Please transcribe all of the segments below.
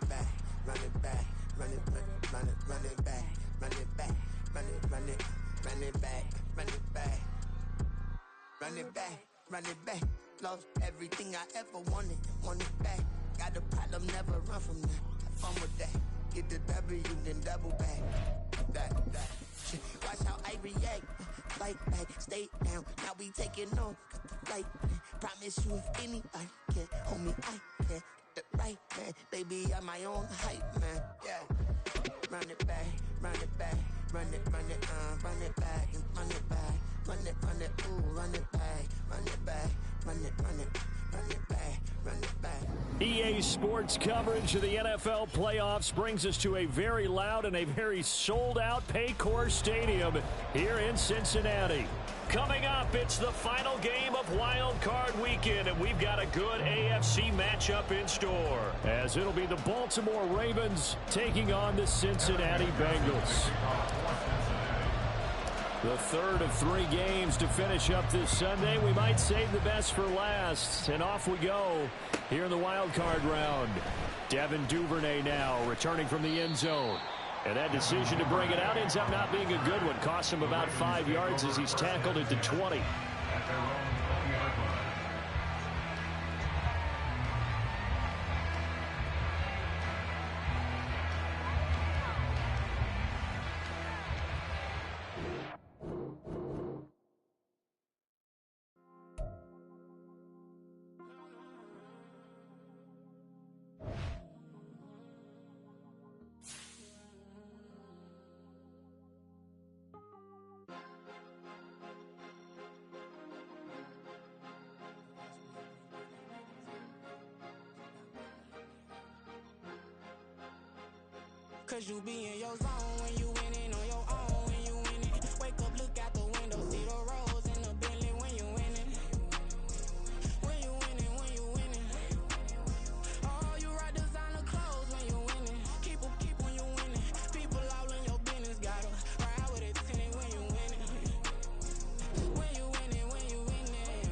it back, run it back, run it back, run it back, run it back, run it back, run it back, run it back, run it back. Lost everything I ever wanted, want it back. Got a problem, never run from that. Have fun with that. Get the W, then double back. That. Shit. Watch how I react. Fight back, stay down. Now we taking on like promise you if anybody can hold me, I can. The right man, baby, I'm my own hype man. Yeah. Run it back, run it back, run it back, and run it back, run it, ooh, run it back, run it back, run it back, run it back. EA Sports coverage of the NFL playoffs brings us to a very loud and a very sold-out Paycor Stadium here in Cincinnati. Coming up, it's the final game of Wild Card Weekend, and we've got a good AFC matchup in store, as it'll be the Baltimore Ravens taking on the Cincinnati Bengals. The third of 3 games to finish up this Sunday. We might save the best for last, and off we go here in the Wild Card round. Devin Duvernay now returning from the end zone. And that decision to bring it out ends up not being a good one. Cost him about 5 yards as he's tackled at the 20. Cause you be in your zone when you winning on your own when you winning. Wake up, look out the window, see the rose in the Bentley when you winning. When you winning, when you winning. Oh, you rock designer clothes when you winning. Keep when you winning. People all in your business, gotta ride with it tinted when you winning. When you winning, when you winning.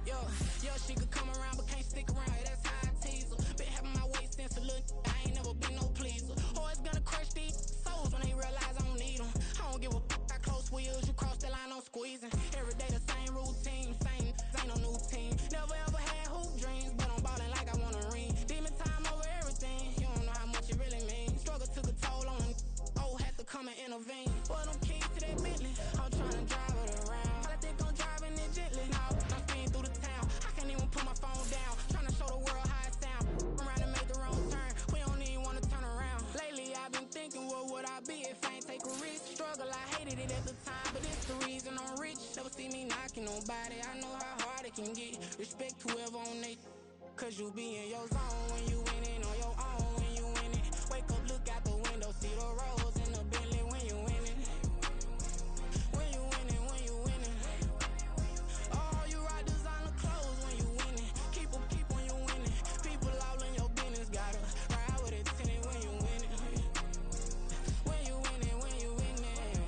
Yo, she could come around but can't stick around. That's how I tease her. Been having my waist since a little. I ain't never been no pleaser. Always gonna crush these souls when they realize I don't need them. I don't give a f***. I close wheels, you cross the line, I'm squeezing. Every day the same routine, same, ain't no new team. Never ever had hoop dreams, but I'm ballin' like I wanna ring. Demon time over everything, you don't know how much it really means. Struggle took a toll on them. Oh, had to come and intervene. Boy, them keys to that Bentley, I'm tryna drive it around. I think I'm driving it gently. Now I'm speeding through the town. I can't even put my phone down. Tryna show the world how it sound. Around and make the wrong turn. We don't even wanna turn around. Lately I've been thinking, what would I be if I ain't take a risk? Struggle, I hated it at the time, but it's the reason I'm rich. Never see me knocking nobody. I know how hard it can get. Respect whoever on they. Cause you be in your zone when you winning on your own when you winning. Wake up, look out the window, see the rose in the Bentley when you winning. When you winning, when you winning. Oh, you rock designer clothes when you winning. Keep when you winning. People all in your business, gotta ride with it tinted when you winning. When you winning, when you winning.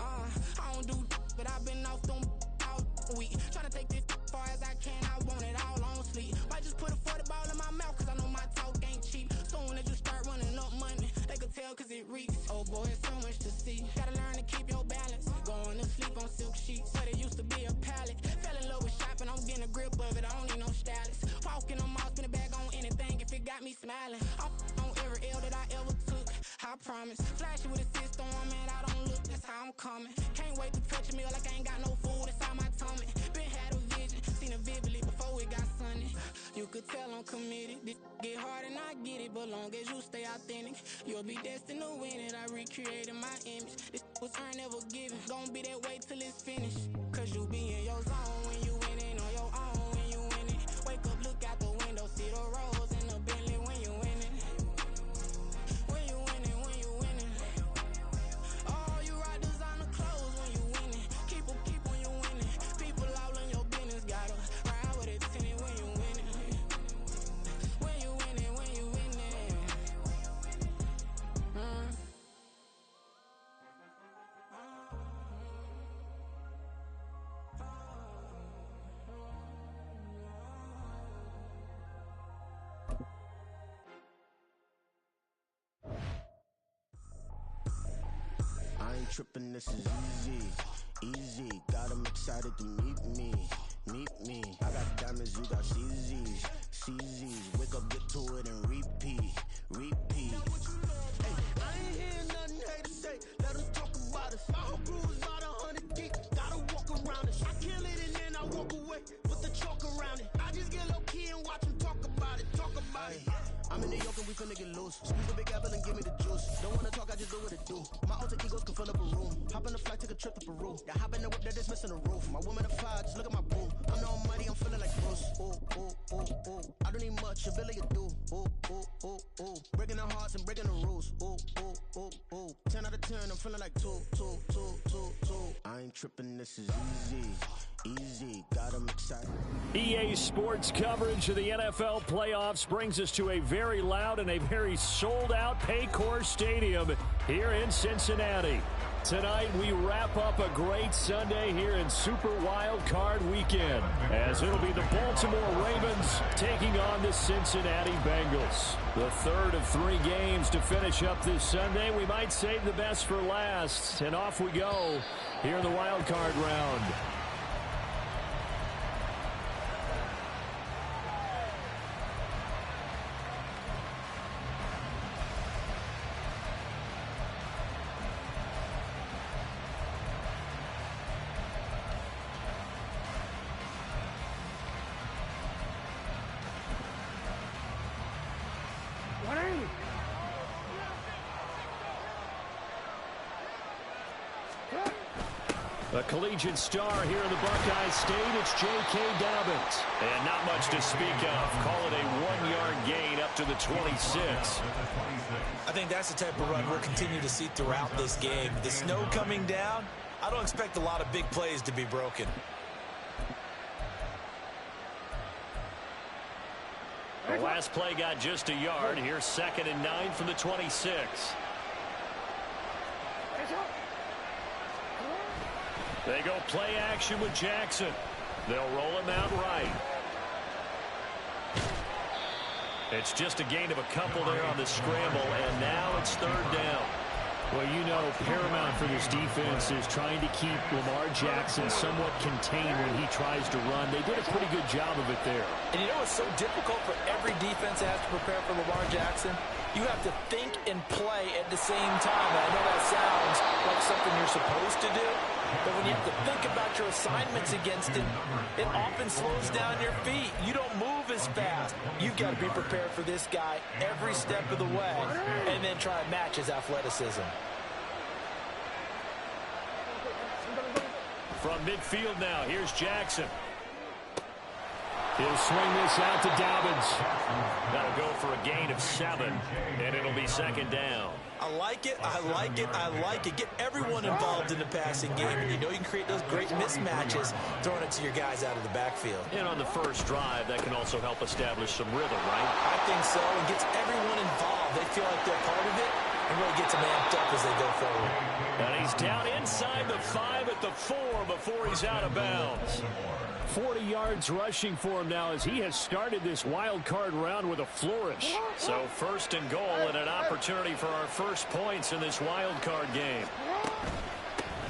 I don't do but I've been off them all week. Tryna take this far as I can, I want it all on sleep. Might just put a 40 ball in my mouth, cause I know my talk ain't cheap. Soon as you start running up money, they could tell cause it reeks. Oh boy, it's so much to see. Gotta learn to keep your balance. Going to sleep on silk sheets. Said it used to be a pallet. Fell in love with shopping, I'm getting a grip of it. I don't need no stylist. Walking them all, spin it back on anything if it got me smiling. I'm on every L that I ever took, I promise. Flashy with a system on, man, I don't look, that's how I'm coming. Can't wait to touch a meal like I ain't got no food inside my tummy. Been had a vision, seen it vividly before it got sunny. You could tell I'm committed. This get hard and I get it, but long as you stay authentic, you'll be destined to win it. I recreated my image. This was earned, never given. Gonna be that way till it's finished. Cause you be in your zone when you winning on your own when you winning. Wake up, look out the window, see the rose in the Bentley when you winning. When you winning, when you winning. Oh, you rock designer clothes when you winning. Keep when you winning. People all in your business, gotta ride with it tinted when you winning. When you winning, when you winning. tripping, this is easy. Easy, got them excited to meet me. Meet me. I got diamonds, you got CZs. CZs, wake up, get to it, and repeat. Repeat. Hey, I ain't hearing nothing hate to say. Let us talk about us. My whole crew is about 100 deep. Gotta walk around it. I kill it and then I walk away with the chalk around it. I just get low key and watch them talk about it. Talk about it. I'm in New York and we finna get loose. Squeeze the big apple and give me the juice. Don't wanna talk, I just do what it do. My alter egos can fill up a room. Hop in the flight, take a trip to Peru. Yeah, hop in the whip that is missing the roof. My woman a fire, just look at my boo. I'm the almighty, I'm feeling like Bruce. Ooh, ooh, ooh, ooh. I don't need much, ability to do. Ooh, ooh, ooh, ooh. Breaking the hearts and breaking the rules. Ooh, ooh, ooh, ooh. 10 out of 10, I'm feeling like 2, 2, 2, 2, 2. I ain't tripping, this is easy. Easy, got them excited. EA Sports coverage of the NFL playoffs brings us to a very loud and a very sold-out Paycor Stadium here in Cincinnati. Tonight, we wrap up a great Sunday here in Super Wild Card Weekend, as it'll be the Baltimore Ravens taking on the Cincinnati Bengals. The third of 3 games to finish up this Sunday. We might save the best for last, and off we go here in the Wild Card round. A collegiate star here in the Buckeye State, it's J.K. Dobbins. And not much to speak of. Call it a 1-yard gain up to the 26. I think that's the type of run we'll continue to see throughout this game. The snow coming down, I don't expect a lot of big plays to be broken. The last play got just a yard. Here's 2nd and 9 from the 26. They go play action with Jackson. They'll roll him out right. It's just a gain of a couple there on the scramble, and now it's 3rd down. Well, you know, paramount for this defense is trying to keep Lamar Jackson somewhat contained when he tries to run. They did a pretty good job of it there. And you know it's so difficult for every defense that has to prepare for Lamar Jackson? You have to think and play at the same time. And I know that sounds like something you're supposed to do, but when you have to think about your assignments against him, it often slows down your feet. You don't move as fast. You've got to be prepared for this guy every step of the way and then try and match his athleticism. From midfield now, here's Jackson. He'll swing this out to Dobbins. That'll go for a gain of 7, and it'll be 2nd down. I like it, I like it, I like it. Get everyone involved in the passing game, and you know you can create those great mismatches throwing it to your guys out of the backfield. And on the first drive, that can also help establish some rhythm, right? I think so, and gets everyone involved. They feel like they're part of it, and really gets them amped up as they go forward. And he's down inside the 5 at the 4 before he's out of bounds. 40 yards rushing for him now as he has started this wild card round with a flourish. So 1st and goal and an opportunity for our first points in this wild card game.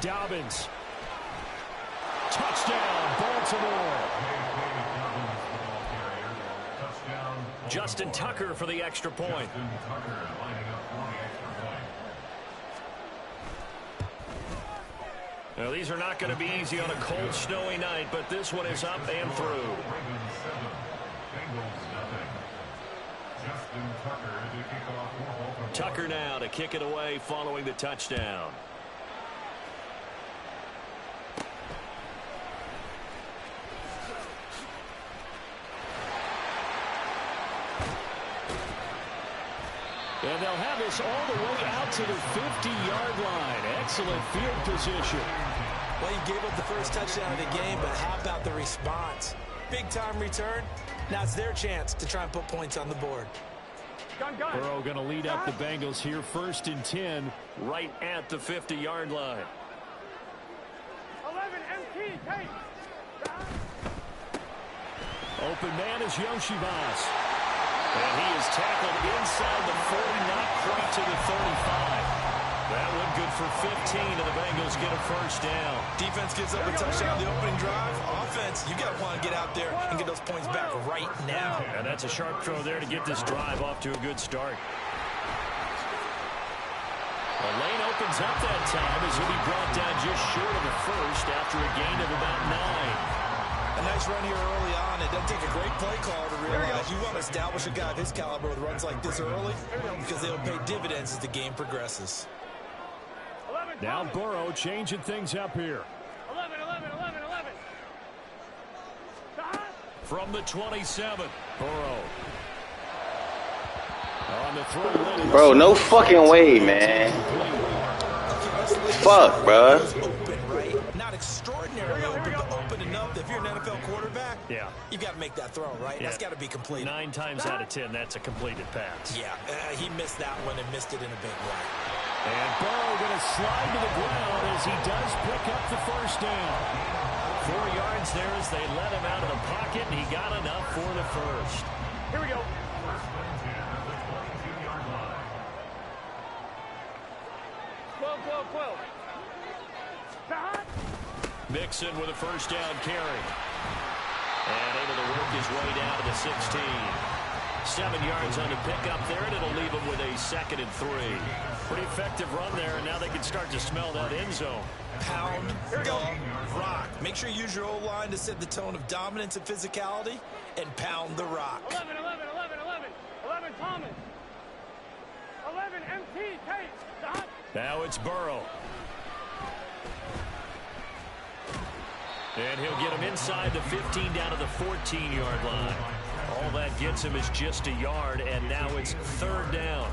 Dobbins. Touchdown, Baltimore. Justin Tucker for the extra point. Now, these are not going to be easy on a cold, snowy night, but this one is up and through. Tucker now to kick it away following the touchdown. And they'll have this all the way out to the 50-yard line. Excellent field position. Well, he gave up the first touchdown of the game, but how about the response? Big-time return. Now it's their chance to try and put points on the board. Burrow going to lead up the Bengals here, 1st and 10, right at the 50-yard line. 11 MT, take. Open man is Yoshibas. And he is tackled inside the 40, not quite to the 35. That one good for 15, and the Bengals get a first down. Defense gives up a touchdown on the opening drive. Offense, you got to want to get out there and get those points back right now. And that's a sharp throw there to get this drive off to a good start. The lane opens up that time as he'll be brought down just short of the first after a gain of about 9. A nice run here early on. It doesn't take a great play call to realize you want to establish a guy of his caliber with runs like this early because they'll pay dividends as the game progresses. Now Burrow changing things up here. 11. From the 27, Burrow. On the throw. Bro, no fucking way, man. Fuck, bro. Open, right? Not extraordinarily open, but open enough that if you're an NFL quarterback, yeah, you got to make that throw, right? Yeah. That's got to be completed. 9 times out of 10, that's a completed pass. Yeah, he missed that one and missed it in a big way. And Burrow going to slide to the ground as he does pick up the first down. 4 yards there as they let him out of the pocket, and he got enough for the first. Here we go. Mixon with a first down carry. And able to work his way down to the 16. 7 yards on the pickup there, and it'll leave him with a 2nd and 3. Pretty effective run there, and now they can start to smell that end zone. Pound the rock. Make sure you use your O-line to set the tone of dominance and physicality, and pound the rock. 11 Thomas. 11 MT, Tate. Now it's Burrow. And he'll get him inside the 15 down to the 14-yard line. All that gets him is just a yard, and now it's 3rd down.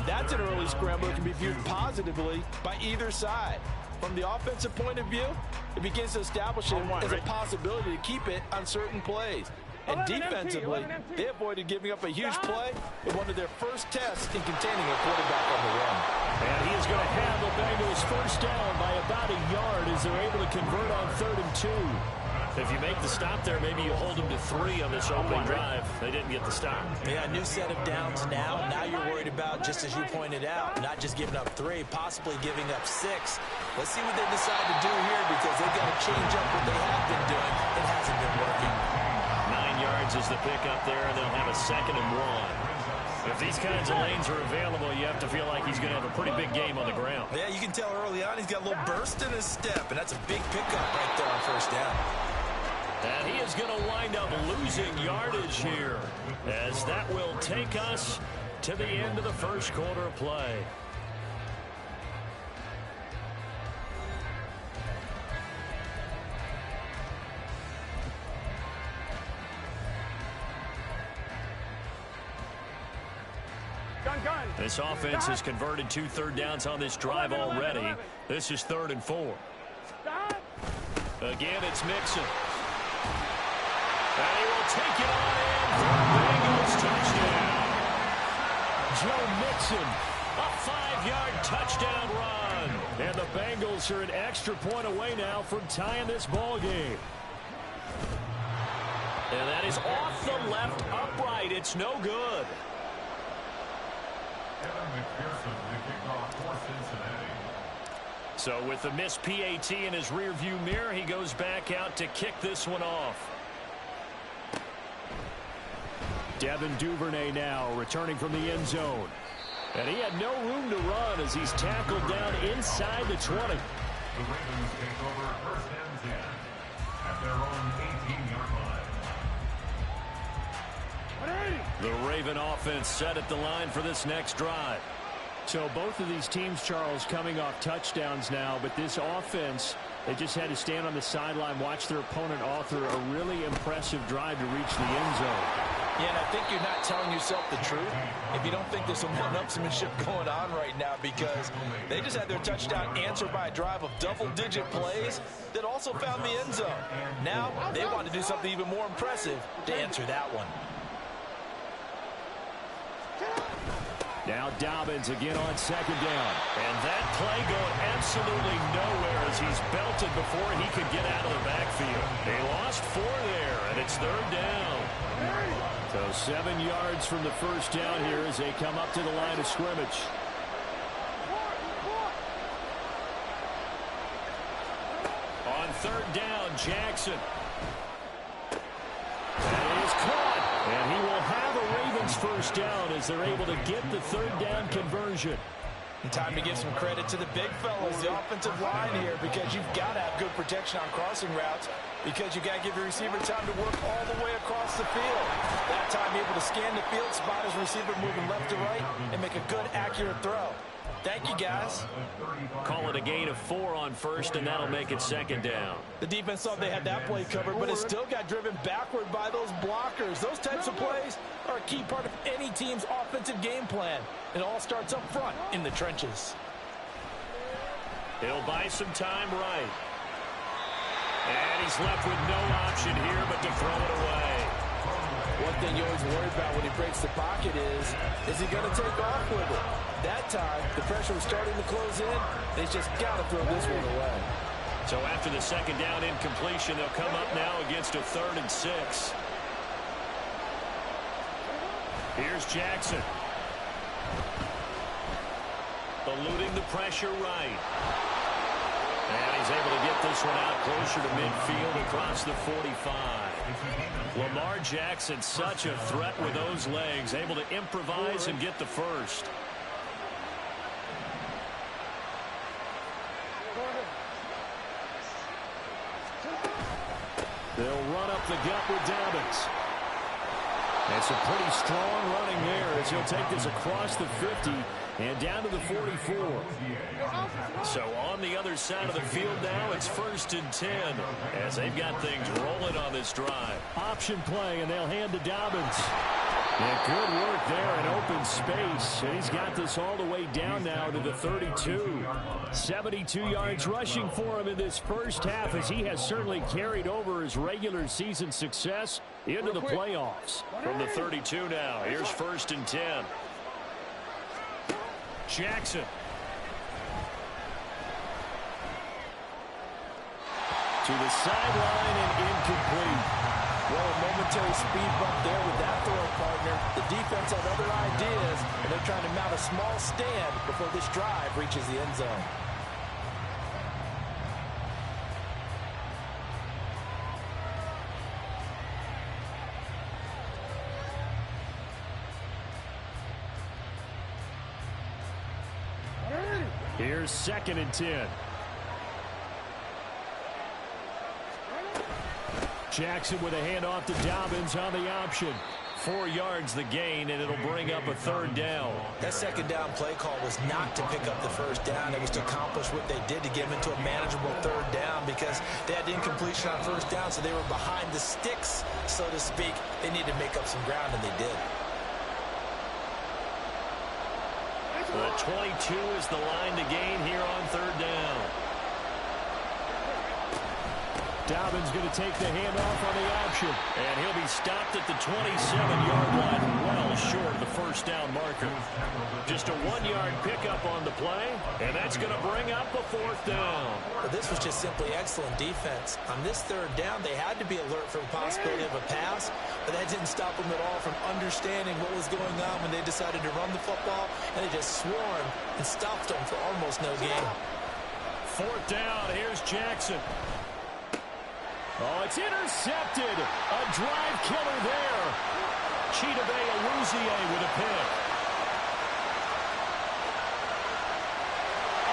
That's an early scramble that can be viewed positively by either side. From the offensive point of view, it begins to establish it as a possibility to keep it on certain plays. And defensively, they avoided giving up a huge play in one of their first tests in containing a quarterback on the run. And he is going to have the Bengals first down by about a yard as they're able to convert on 3rd and 2. If you make the stop there, maybe you hold them to 3 on this opening drive. They didn't get the stop. Yeah, new set of downs now. Now you're worried about, just as you pointed out, not just giving up 3, possibly giving up 6. Let's see what they decide to do here because they've got to change up what they have been doing. It hasn't been working. 9 yards is the pickup there, and they'll have a 2nd and 1. If these kinds of lanes are available, you have to feel like he's going to have a pretty big game on the ground. Yeah, you can tell early on he's got a little burst in his step, and that's a big pickup right there on first down. And he is going to wind up losing yardage here, as that will take us to the end of the first quarter of play. This offense has converted 2 third downs on this drive already. This is 3rd and 4. Again, it's Mixon. And he will take it on in for a Bengals touchdown. Joe Mixon, a 5-yard touchdown run. And the Bengals are an extra point away now from tying this ball game. And that is off the left upright. It's no good. So with the missed PAT in his rearview mirror, he goes back out to kick this one off. Devin Duvernay now returning from the end zone. And he had no room to run as he's tackled down inside the 20. The Ravens take over 1st and 10 at their own 18-yard line. The Raven offense set at the line for this next drive. So both of these teams, Charles, coming off touchdowns now, but this offense, they just had to stand on the sideline, watch their opponent author a really impressive drive to reach the end zone. Yeah, and I think you're not telling yourself the truth if you don't think there's some one-upsmanship going on right now, because they just had their touchdown answered by a drive of double-digit plays that also found the end zone. Now they want to do something even more impressive to answer that one. Now Dobbins again on 2nd down. And that play going absolutely nowhere as he's belted before he could get out of the backfield. They lost 4 there, and it's 3rd down. So 7 yards from the first down here as they come up to the line of scrimmage. third down. Jackson. That is caught. And he will have a Ravens first down as they're able to get the third down conversion. And time to give some credit to the big fellas, the offensive line here, because you've got to have good protection on crossing routes, because you got to give your receiver time to work all the way across the field. That time able to scan the field, spot his receiver moving left to right, and make a good, accurate throw. Thank you, guys. Call it a gain of 4 on first, and that'll make it second down. The defense thought they had that play covered, but it still got driven backward by those blockers. Those types of plays are a key part of any team's offensive game plan. It all starts up front in the trenches. He'll buy some time right. And he's left with no option here but to throw it away. One thing you always worry about when he breaks the pocket is he going to take off with it? That time, the pressure was starting to close in. They just got to throw this one away. So after the second down incompletion, they'll come up now against a 3rd and 6. Here's Jackson. Eluding the pressure right. And he's able to get this one out closer to midfield across the 45. Lamar Jackson, such a threat with those legs, able to improvise and get the first. They'll run up the gut with Dobbins. And some pretty strong running there as he'll take this across the 50 and down to the 44. So on the other side of the field now, it's 1st and 10 as they've got things rolling on this drive. Option play, and they'll hand to Dobbins. Yeah, good work there in open space. And he's got this all the way down now to the 32. 72 yards rushing for him in this first half as he has certainly carried over his regular season success into the playoffs. From the 32 now, here's 1st and 10. Jackson. To the sideline and incomplete. Well, a momentary speed bump there with that throw partner. The defense had other ideas, and they're trying to mount a small stand before this drive reaches the end zone. Here's 2nd and 10. Jackson with a handoff to Dobbins on the option. 4 yards the gain, and it'll bring up a 3rd down. That second down play call was not to pick up the first down. It was to accomplish what they did to get them into a manageable 3rd down because they had incompletion on first down, so they were behind the sticks, so to speak. They needed to make up some ground, and they did. The 22 is the line to gain here on 3rd down. Dobbins going to take the handoff on the option. And he'll be stopped at the 27-yard line, well short of the first down marker. Just a 1-yard pickup on the play, and that's going to bring up a 4th down. Well, this was just simply excellent defense. On this 3rd down, they had to be alert for the possibility of a pass, but that didn't stop them at all from understanding what was going on when they decided to run the football, and they just swarmed and stopped them for almost no gain. 4th down, here's Jackson. Oh, it's intercepted. A drive killer there. Chidobe Awuzie with a pick.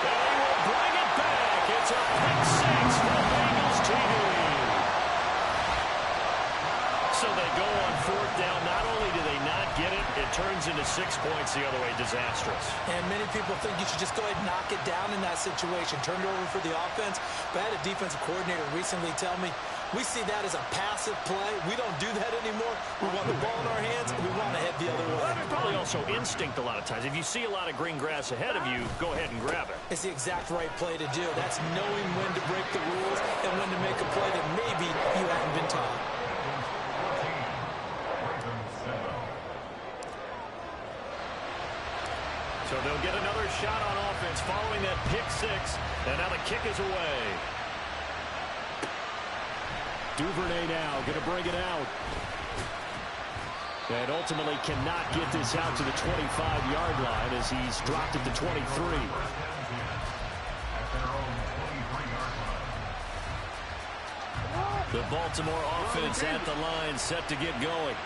And he will bring it back. It's a pick 6 for the Bengals team. So they go on 4th down. Not only do they not get it, it turns into 6 points the other way. Disastrous. And many people think you should just go ahead and knock it down in that situation. Turn it over for the offense. But I had a defensive coordinator recently tell me, we see that as a passive play. We don't do that anymore. We want the ball in our hands, and we want to head the other way. Well, probably also instinct a lot of times. If you see a lot of green grass ahead of you, go ahead and grab it. It's the exact right play to do. That's knowing when to break the rules and when to make a play that maybe you haven't been taught. So they'll get another shot on offense following that pick 6, and now the kick is away. Duvernay now going to bring it out. And ultimately cannot get this out to the 25-yard line as he's dropped at the 23. The Baltimore offense at the line, set to get going.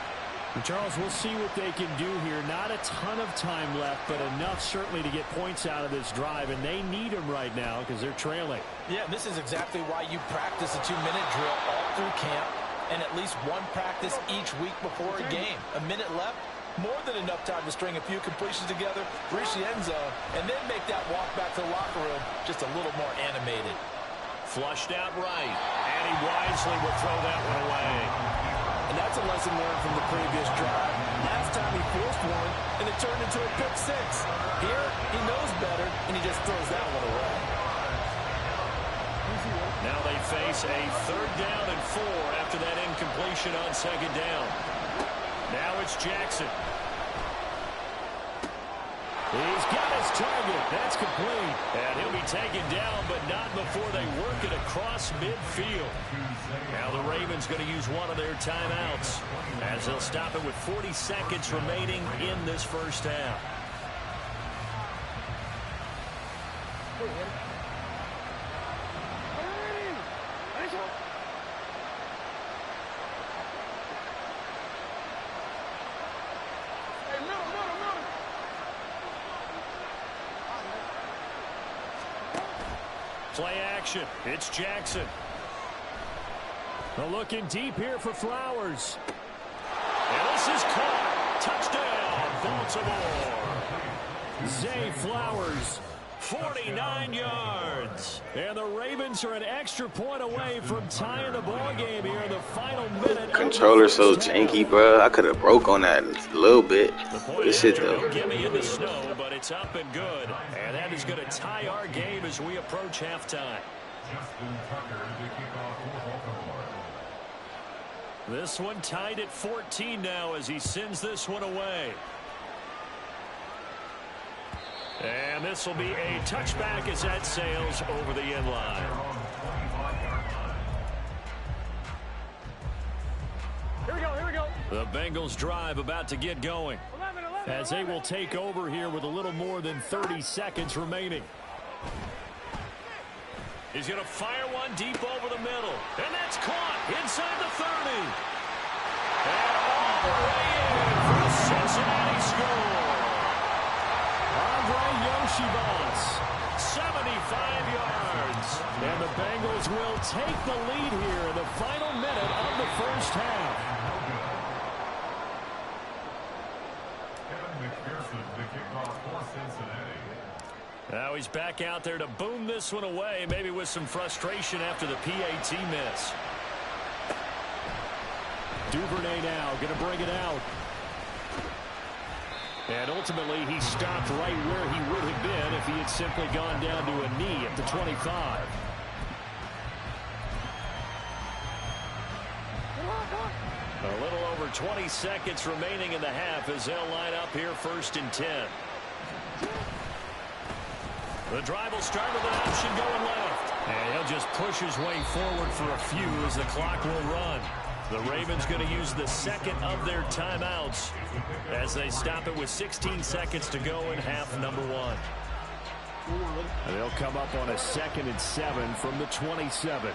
And Charles, we'll see what they can do here. Not a ton of time left, but enough certainly to get points out of this drive, and they need them right now because they're trailing. Yeah, this is exactly why you practice a 2-minute drill all through camp and at least one practice each week before a game. A minute left, more than enough time to string a few completions together, reach the end zone, and then make that walk back to the locker room just a little more animated. Flushed out right, and he wisely will throw that one away. And that's a lesson learned from the previous drive. Last time he forced one, and it turned into a pick six. Here, he knows better, and he just throws that one away. Now they face a 3rd down and 4 after that incompletion on 2nd down. Now it's Jackson. He's got his target. That's complete. And he'll be taken down, but not before they work it across midfield. Now the Ravens going to use one of their timeouts as they'll stop it with 40 seconds remaining in this first half. Play action. It's Jackson. They're looking deep here for Flowers. And this is caught. Touchdown, Baltimore. Zay Flowers. 49 yards. And the Ravens are an extra point away from tying the ball game here in the final minute. Controller's so janky, bro. I could have broke on that a little bit. Good shit, though. Don't get me in the snow, but it's up and good. And that is going to tie our game as we approach halftime. This one tied at 14 now as he sends this one away. And this will be a touchback as that sails over the end line. Here we go, here we go. The Bengals drive about to get going. As they will take over here with a little more than 30 seconds remaining. He's going to fire one deep over the middle. And that's caught inside the 30. And all the way in for the Cincinnati score. Yoshibas, 75 yards. And the Bengals will take the lead here in the final minute of the first half. Now he's back out there to boom this one away, maybe with some frustration after the PAT miss. Duvernay now going to bring it out. And ultimately, he stopped right where he would have been if he had simply gone down to a knee at the 25. A little over 20 seconds remaining in the half as they'll line up here 1st and 10. The drive will start with an option going left. And he'll just push his way forward for a few as the clock will run. The Ravens going to use the 2nd of their timeouts as they stop it with 16 seconds to go in half number 1. And they'll come up on a 2nd and 7 from the 27.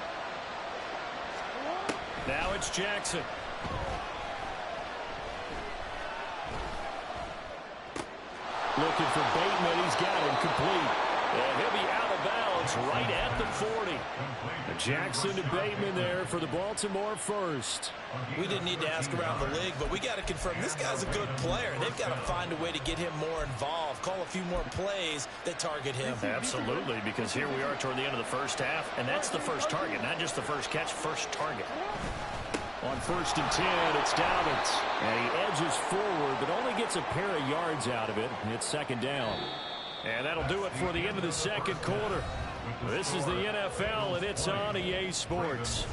Now it's Jackson. Looking for Bateman. He's got him complete. And he'll be out of bounds right at the 40. Jackson to Bateman there for the Baltimore first. We didn't need to ask around the league, but we got to confirm this guy's a good player. They've got to find a way to get him more involved, call a few more plays that target him. Absolutely, because here we are toward the end of the first half, and that's the first target, not just the first catch, first target. On 1st and 10, it's Dalvin. And he edges forward, but only gets a pair of yards out of it. And it's 2nd down. And that'll do it for the end of the 2nd quarter. This is the NFL, and it's on EA Sports.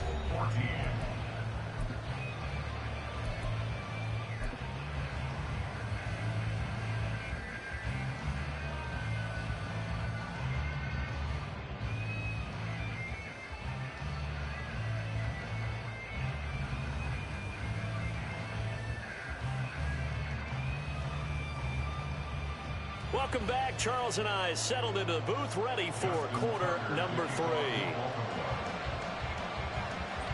Welcome back. Charles and I settled into the booth ready for quarter number 3.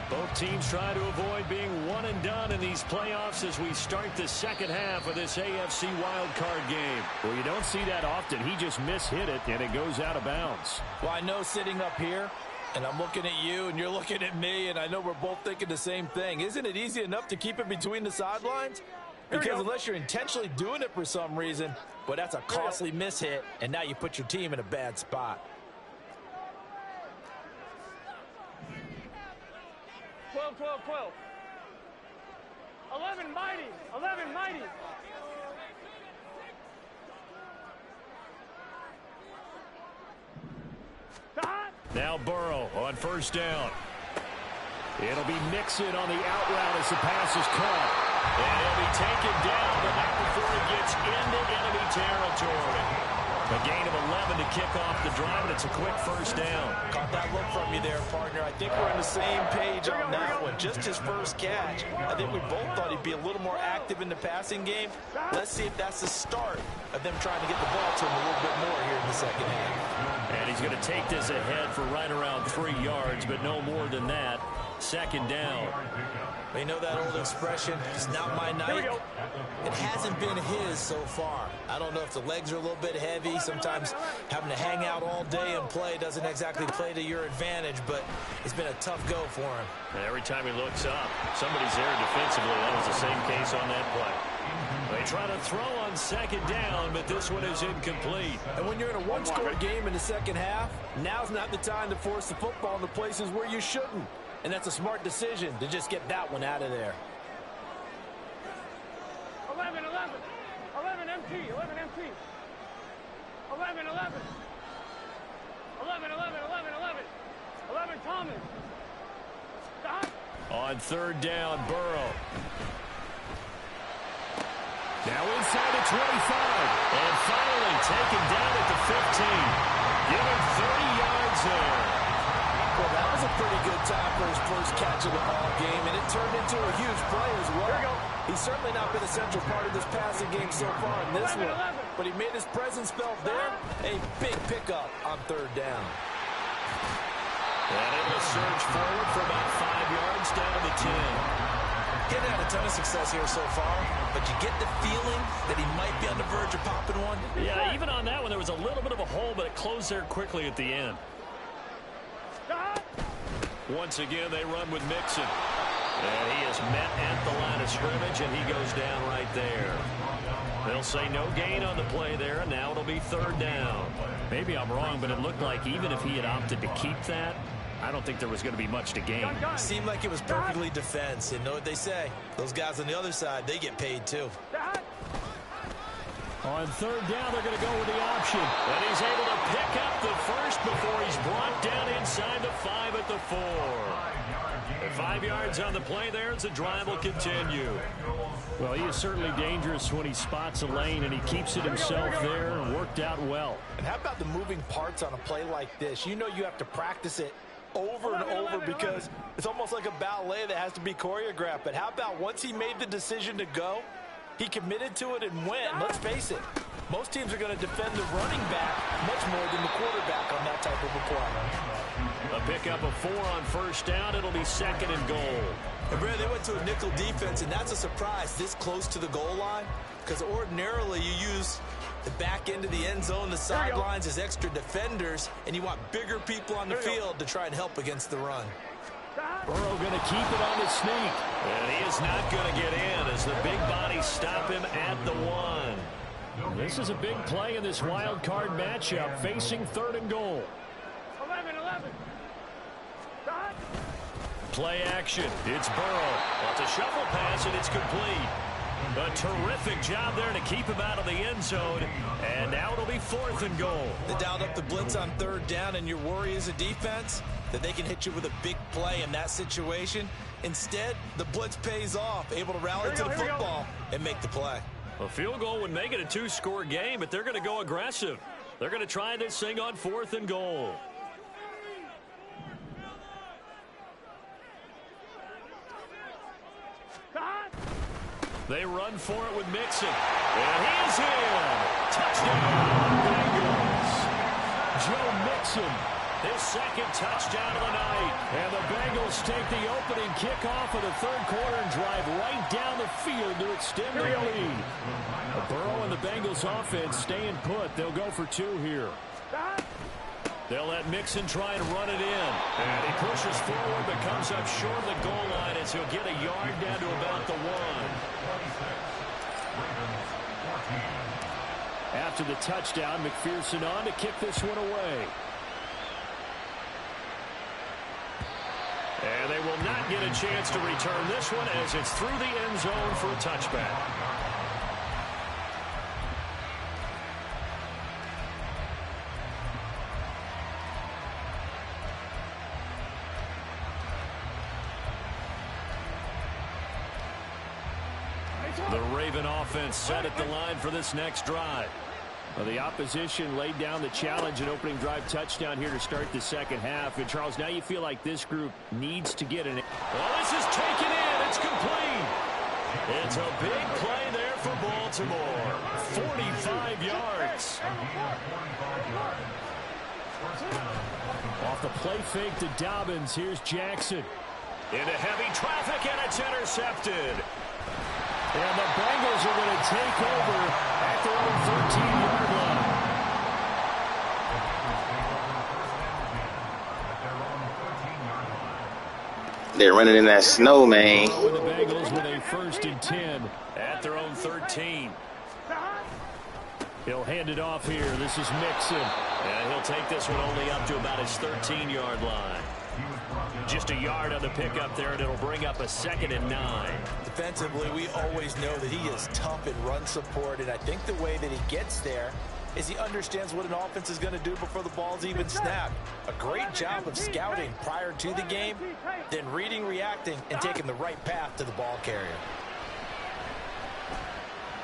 Both teams try to avoid being one and done in these playoffs as we start the second half of this AFC wildcard game. Well, you don't see that often. He just mishit it, and it goes out of bounds. Well, I know sitting up here, and I'm looking at you, and you're looking at me, and I know we're both thinking the same thing. Isn't it easy enough to keep it between the sidelines? Because unless you're intentionally doing it for some reason, but that's a costly mishit, and now you put your team in a bad spot. 12, 12, 12. 11 mighty. 11 mighty. Now Burrow on first down. It'll be Mixon on the out route as the pass is caught. And he'll be taken down, but not before he gets into enemy territory. A gain of 11 to kick off the drive, and it's a quick first down. Caught that look from you there, partner. I think we're on the same page on that one. Just his first catch. I think we both thought he'd be a little more active in the passing game. Let's see if that's the start of them trying to get the ball to him a little bit more here in the second half. And he's going to take this ahead for right around 3 yards, but no more than that. Second down. You know that old expression, it's not my night. It hasn't been his so far. I don't know if the legs are a little bit heavy. Sometimes having to hang out all day and play doesn't exactly play to your advantage, but it's been a tough go for him. And every time he looks up, somebody's there defensively. That was the same case on that play. They try to throw on second down, but this one is incomplete. And when you're in a one-score game in the second half, now's not the time to force the football in the places where you shouldn't. And that's a smart decision to just get that one out of there. 11, 11. 11 MT. 11 MT. 11, 11. 11, 11, 11, 11. 11 Thomas. Stop. On third down, Burrow. Now inside the 25. And finally taken down at the 15. Give him 30 yards there. Well, that was a pretty good time for his first catch of the ball game, and it turned into a huge play as well. He's certainly not been a central part of this passing game so far in this one, but he made his presence felt there. A big pickup on third down. And it will surge forward for about 5 yards down to the 10. Getting had a ton of success here so far, but you get the feeling that he might be on the verge of popping one. Yeah, even on that one, there was a little bit of a hole, but it closed there quickly at the end. Once again, they run with Mixon. And he is met at the line of scrimmage, and he goes down right there. They'll say no gain on the play there, and now it'll be third down. Maybe I'm wrong, but it looked like even if he had opted to keep that, I don't think there was going to be much to gain. Seemed like it was perfectly defense. And know what they say? Those guys on the other side, they get paid too. On third down, they're going to go with the option. And he's able to pick up the first before he's brought down inside the 5 at the 4. And 5 yards on the play there as the drive will continue. Well, he is certainly dangerous when he spots a lane, and he keeps it himself there and worked out well. And how about the moving parts on a play like this? You know you have to practice it over and over because it's almost like a ballet that has to be choreographed. But how about once he made the decision to go, he committed to it and went. And let's face it, most teams are going to defend the running back much more than the quarterback on that type of a play. A pickup of 4 on first down. It'll be second and goal. And Brad, they went to a nickel defense, and that's a surprise this close to the goal line because ordinarily you use the back end of the end zone, the sidelines as extra defenders, and you want bigger people on the field to try and help against the run. Burrow going to keep it on the sneak. And he is not going to get in as the big bodies stop him at the 1. This is a big play in this wild card matchup facing third and goal. 11-11. Play action. It's Burrow. Well, it's a shuffle pass, and it's complete. A terrific job there to keep him out of the end zone. And now it'll be fourth and goal. They dialed up the blitz on third down, and your worry as a defense that they can hit you with a big play in that situation. Instead, the blitz pays off, able to rally to the football and make the play. A field goal would make it a 2-score game, but they're going to go aggressive. They're going to try this thing on fourth and goal. They run for it with Mixon. And he is in. Touchdown, Bengals. Joe Mixon His second touchdown of the night. And the Bengals take the opening kickoff of the third quarter and drive right down the field to extend their lead. Burrow and the Bengals offense staying put. They'll go for 2 here. They'll let Mixon try and run it in. And he pushes forward but comes up short of the goal line as he'll get a yard down to about the 1. After the touchdown, McPherson on to kick this one away. And they will not get a chance to return this one as it's through the end zone for a touchback. The Raven offense set at the line for this next drive. Well, the opposition laid down the challenge and opening drive touchdown here to start the second half. And, Charles, now you feel like this group needs to get an... Well, this is taken in. It's complete. It's a big play there for Baltimore. 45 yards. Off the play fake to Dobbins. Here's Jackson. Into heavy traffic, and it's intercepted. And the Bengals are going to take over at their own 13-yard line. They're running in that snow, man. The Bengals with a 1st and 10 at their own 13. He'll hand it off here. This is Mixon. And he'll take this one only up to about his 13-yard line. Just a yard on the pickup there, and it'll bring up a 2nd and 9. Defensively, we always know that he is tough in run support, and I think the way that he gets there is he understands what an offense is going to do before the ball's even snapped. A great job of scouting prior to the game, then reading, reacting, and taking the right path to the ball carrier.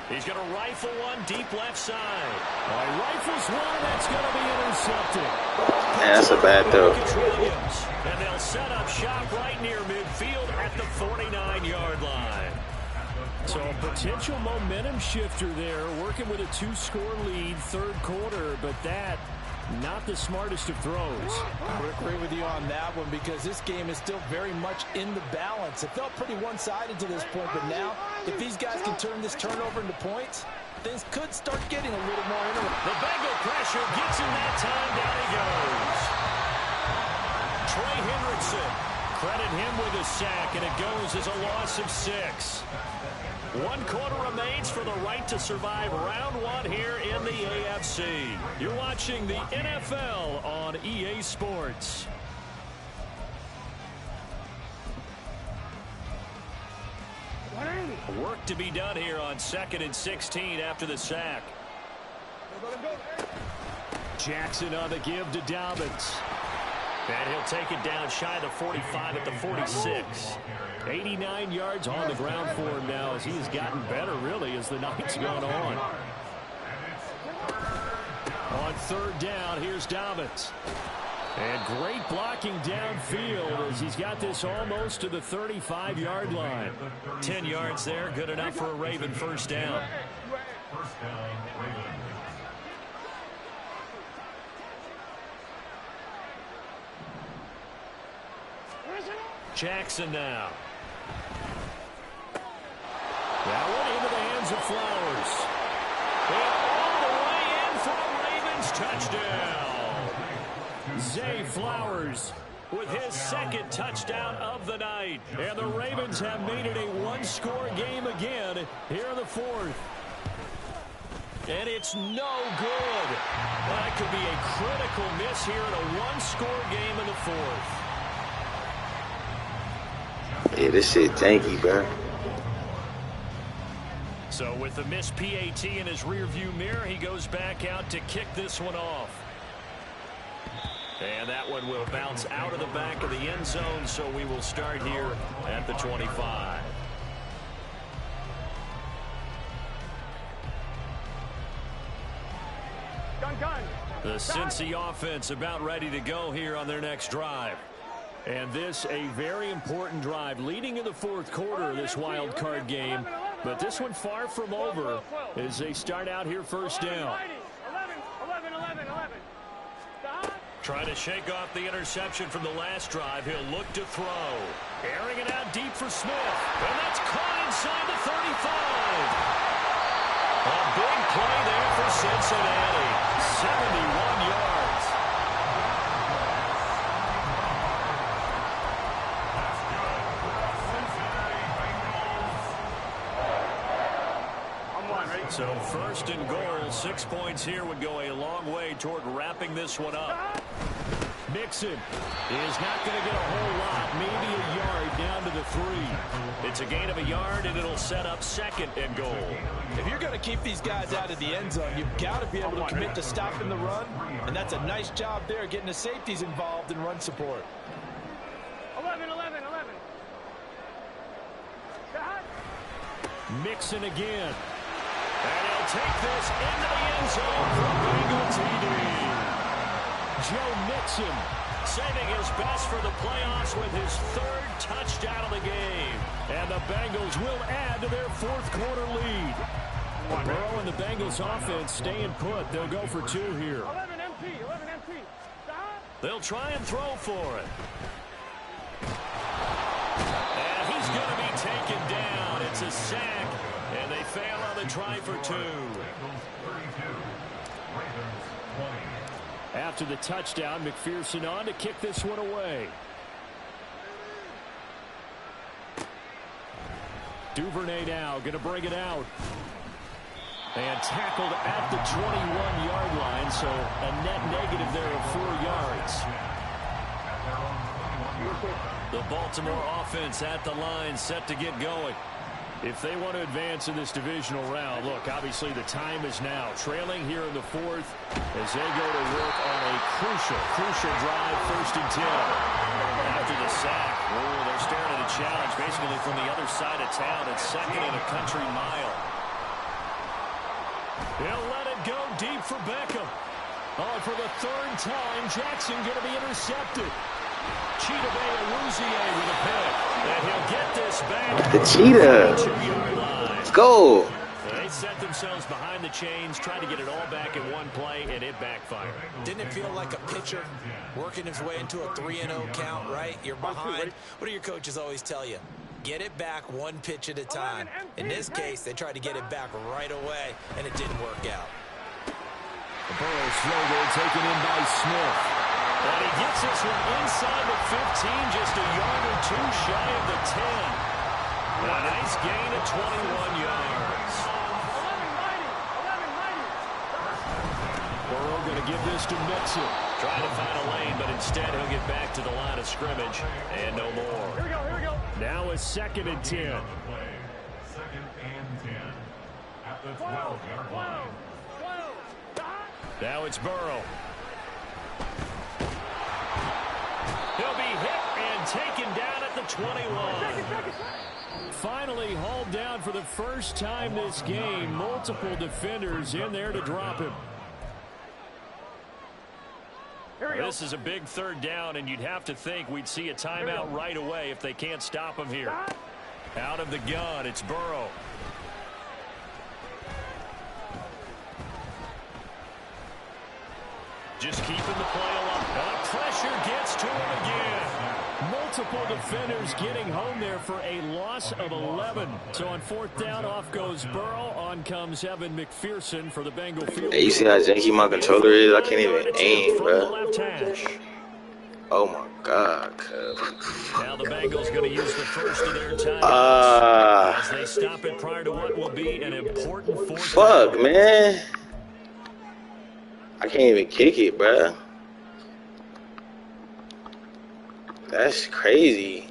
He's going to rifle one deep left side. Well, he rifles one. That's going to be intercepted. Yeah, that's a bad throw. And they'll set up shop right near midfield at the 49-yard line. So a potential momentum shifter there, working with a 2-score lead, third quarter, but that not the smartest of throws. I would agree with you on that one because this game is still very much in the balance. It felt pretty one-sided to this point, but now if these guys can turn this turnover into points, things could start getting a little more interesting. The Bengal pressure gets him that time. Down he goes. Trey Hendrickson, credit him with a sack, and it goes as a loss of 6. 1 quarter remains for the right to survive round 1 here in the AFC. You're watching the NFL on EA Sports. Work to be done here on 2nd and 16 after the sack. Jackson on the give to Dobbins. And he'll take it down shy of the 45 at the 46. 89 yards on the ground for him now as he has gotten better, really, as the night's gone on. On 3rd down, here's Dobbins. And great blocking downfield as he's got this almost to the 35-yard line. 10 yards there, good enough for a Raven 1st down. Jackson now. That one into the hands of Flowers. And all the way in for a Ravens touchdown. Zay Flowers with his 2nd touchdown of the night. And the Ravens have made it a 1-score game again here in the 4th. And it's no good. That could be a critical miss here in a 1-score game in the 4th. Yeah, this shit tanky, bro. So with the missed PAT in his rearview mirror, he goes back out to kick this one off. And that one will bounce out of the back of the end zone, so we will start here at the 25. The Cincy offense about ready to go here on their next drive. And this a very important drive leading in the 4th quarter of this wild card game. But this one far from over as they start out here 1st down. Trying to shake off the interception from the last drive. He'll look to throw. Airing it out deep for Smith. And that's caught inside the 35. A big play there for Cincinnati. 71 yards. So first and goal, 6 points here would go a long way toward wrapping this one up. Mixon is not going to get a whole lot, maybe a yard down to the 3. It's a gain of a yard, and it'll set up second and goal. If you're going to keep these guys out of the end zone, you've got to be able to commit to stopping the run, and that's a nice job there getting the safeties involved in run support. 11. Mixon again. And he'll take this into the end zone for Bengal TD. Joe Mixon saving his best for the playoffs with his 3rd touchdown of the game. And the Bengals will add to their 4th quarter lead. Burrow and the Bengals offense staying put. They'll go for 2 here. 11 MT. They'll try and throw for it. And he's going to be taken down. It's a sack. And they fail on the try for 2. After the touchdown, McPherson on to kick this one away. Duvernay now going to bring it out. And tackled at the 21-yard line, so a net negative there of 4 yards. The Baltimore offense at the line, set to get going. If they want to advance in this divisional round, look, obviously the time is now. Trailing here in the 4th as they go to work on a crucial drive, 1st and 10. After the sack, they're staring at a challenge basically from the other side of town. It's 2nd and a country mile. He'll let it go deep for Beckham. Oh, for the 3rd time, Jackson going to be intercepted. Chidobe Awuzie with a pick. And he'll get this back. The Cheetah. Let's go. They set themselves behind the chains, trying to get it all back in one play, and it backfired. Didn't it feel like a pitcher working his way into a 3-0 count, right? You're behind. What do your coaches always tell you? Get it back 1 pitch at a time. In this case, they tried to get it back right away, and it didn't work out. The Burrows throw there taken in by Smith. And he gets this one inside the 15, just a yard or 2 shy of the 10. A nice gain of 21 yards. 11-90. Burrow going to give this to Mixon. Trying to find a lane, but instead he'll get back to the line of scrimmage and no more. Here we go. Now it's 2nd and 10. 2nd and 10 at the 12-yard line. Now it's Burrow. He'll be hit and taken down at the 21. Finally hauled down for the first time this game. Multiple defenders in there to drop him. This is a big 3rd down, and you'd have to think we'd see a timeout right away if they can't stop him here. Out of the gun, it's Burrow. Just keeping the play alive. Pressure gets to him again. Multiple defenders getting home there for a loss of 11. So on 4th down, off goes Burrow. On comes Evan McPherson for the Bengal field. Hey, you see how janky my controller is? I can't even aim, bro. Oh my God, cuz. Now the Bengals going to use the first of their timeouts as they stop it prior to what will be an important 4th. Fuck, man. I can't even kick it, bro. That's crazy.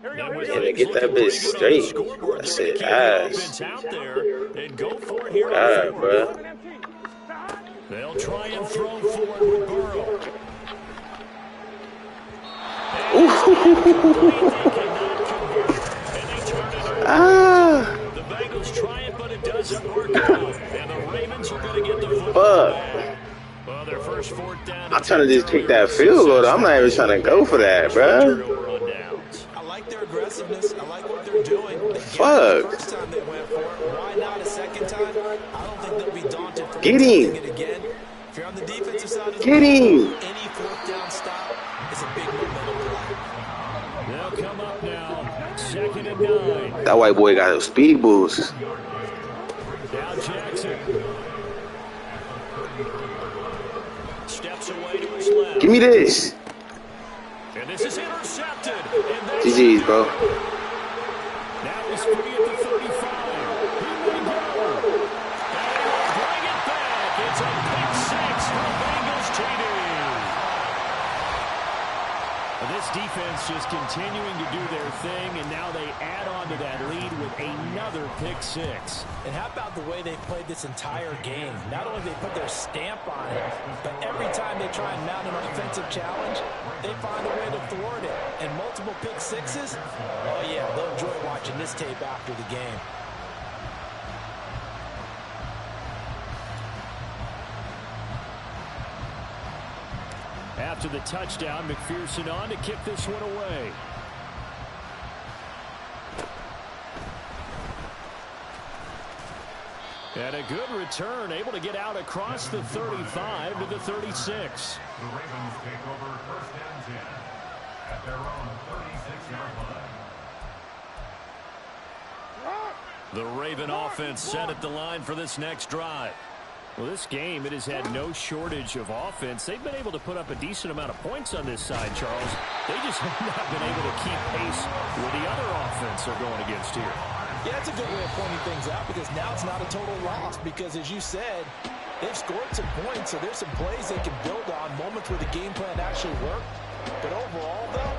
Can't even get that bitch straight. That's it, ass. God, bro. They'll try and throw forward with Burrow. The Bengals try it, but it doesn't work out. And the Ravens are going to get the football back. Well, their first 4th down. I'm trying to just kick that field goal. I'm not even trying to go for that, bro. I like their aggressiveness. I like what they're doing. Fuck. The first time they went for it. Why not a second time? I don't think they'll be daunted for get him. it again. If you're on the defensive side of the Get him. any fourth down stop is a big momentum play. They'll come up now. 2nd and 9. That white boy got a speed boost. Now Jackson. Steps away to his left. Give me this. And this is intercepted. GG's, bro. Now he's free at the 35. He may go. And he will bring it back. It's a pick 6 for Bengals TD. This defense just continuing to do their thing, and now they add on to that lead with another pick 6. And how about the way they played this entire game? Not only they put their stamp on it, but every time they try and mount an offensive challenge, they find a way to thwart it. And multiple pick 6s, oh yeah, they'll enjoy watching this tape after the game. After the touchdown, McPherson on to kick this one away. And a good return, able to get out across the 35 to the 36. The Ravens take over 1st and 10 at their own 36-yard line. The Raven offense set at the line for this next drive. Well, this game, it has had no shortage of offense. They've been able to put up a decent amount of points on this side, Charles. They just have not been able to keep pace with the other offense they're going against here. Yeah, that's a good way of pointing things out because now it's not a total loss because, as you said, they've scored some points, so there's some plays they can build on, moments where the game plan actually worked. But overall, though,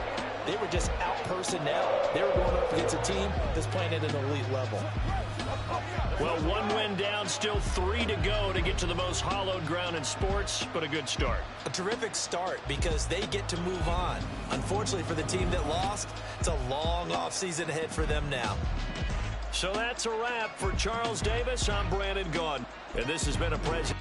they were just out-personnel. They were going up against a team that's playing at an elite level. Well, 1 win down, still 3 to go to get to the most hallowed ground in sports, but a good start. A terrific start because they get to move on. Unfortunately for the team that lost, it's a long offseason ahead for them now. So that's a wrap for Charles Davis. I'm Brandon Gaudin, and this has been a present.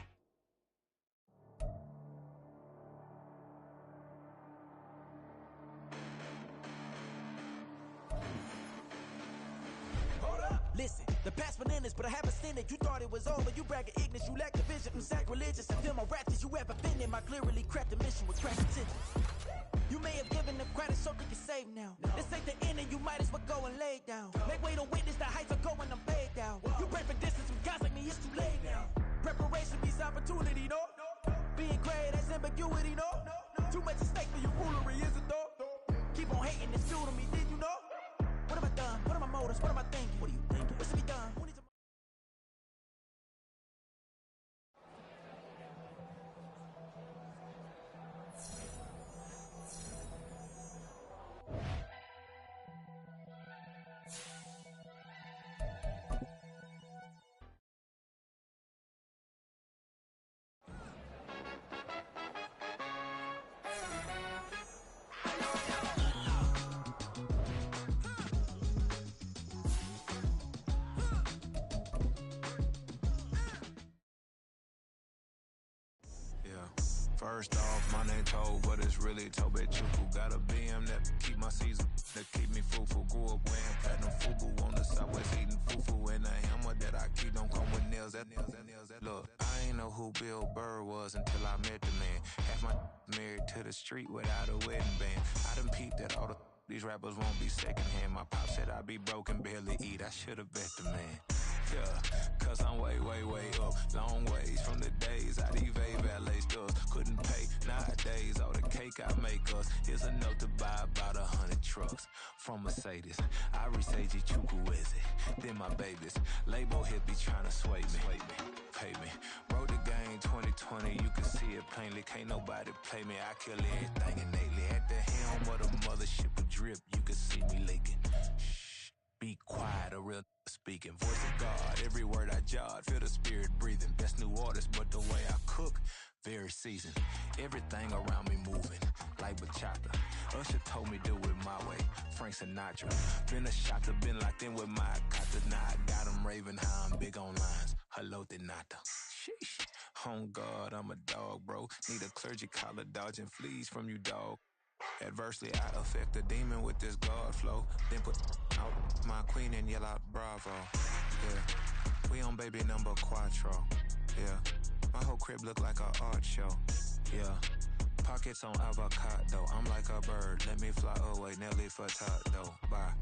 Listen, the past bananas, but I haven't seen it. You thought it was over. You bragging ignorance. You lack the vision. I'm sacrilegious. I feel my raptors. You ever been in my clearly cracked the mission with crash attention. You may have given them credit so they can save now. This ain't the end and you might as well go and lay down. Make way to witness the heights are going, I'm laid down. You pray for distance with guys like me, it's too late now. Preparation beats opportunity, no? Being great, that's ambiguity, no? Too much at stake for your foolery, is it though? Keep on hating, it's due to me, did you know? What have I done? What are my motives? What am I thinking? What are you thinking? What should be done? Who needs to... First off, my name Toad, but it's really Tobe Chuku. Got a BM that keep my season, that keep me fruitful. Grew up wearing platinum fubu on the southwest, eating fufu. And a hammer that I keep don't come with nails. Look, I ain't know who Bill Burr was until I met the man. Half my married to the street without a wedding band. I done peeped that all these rappers won't be secondhand. My pop said I'd be broke and barely eat. I should've bet the man. Yeah, cause I'm way up. Long ways from the days I evade valet stores. Couldn't pay. Nowadays, all the cake I make us is enough to buy about 100 trucks. From Mercedes, I resage Chukwueze. Then my babies. Label hit be trying to sway me. Pay me. Wrote the game 2020. You can see it plainly. Can't nobody play me. I kill everything innately. At the helm of the mothership of drip. You can see me leaking. Shh. Be quiet, a real speaking. Voice of God, every word I jot. Feel the spirit breathing. Best new artist, but the way I cook, very seasoned. Everything around me moving, like bachata. Usher told me do it my way. Frank Sinatra. Been a shot to been locked in with my kata. Now I got him raving how I'm big on lines. Hello, de nata. Sheesh. On God, I'm a dog, bro. Need a clergy collar dodging fleas from you, dog. Adversely, I affect a demon with this God flow. Then put out my queen and yell out bravo. Yeah, we on baby number quattro. Yeah, My whole crib look like an art show. Yeah. Pockets on avocado. I'm like a bird. Let me fly away. Nelly Furtado. Bye.